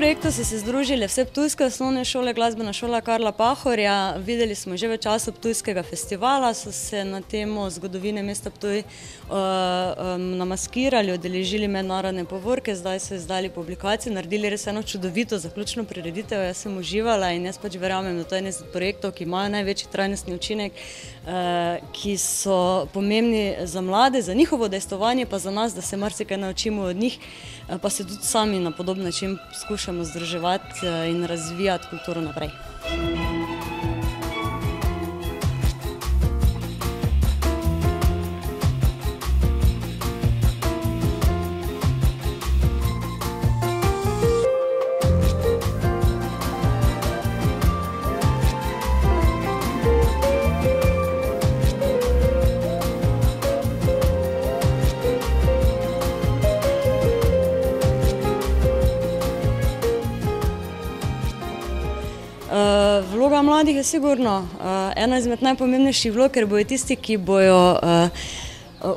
projektu so se združile vse ptujske osnovne šole, glasbena šola Karla Pahorja. Videli smo že v času Ptujskega festivala, so se na temo zgodovine mesta Ptuj namaskirali, udeležili mednarodne povorke, zdaj so izdali publikacijo, naredili res eno čudovito zaključno prireditev. Jaz sem uživala in jaz pač verjamem, da to je eden od projektov, ki imajo največji trajnostni učinek, ki so pomembni za mlade, za njihovo udejstvovanje, pa za nas, da se marsikaj naučimo od njih, pa se tudi sami na podoben način skušamo združevati in razvijati kulturo naprej. Vloga mladih je sigurno ena izmed najpomembnejših vlog, ker bojo tisti, ki bojo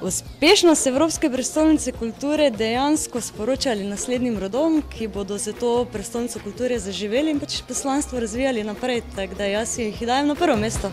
uspešnost Evropske prestolnice kulture dejansko sporočali naslednjim rodom, ki bodo za to prestolnico kulture zaživeli in pač poslanstvo razvijali naprej, tako da jaz jih dajem na prvo mesto.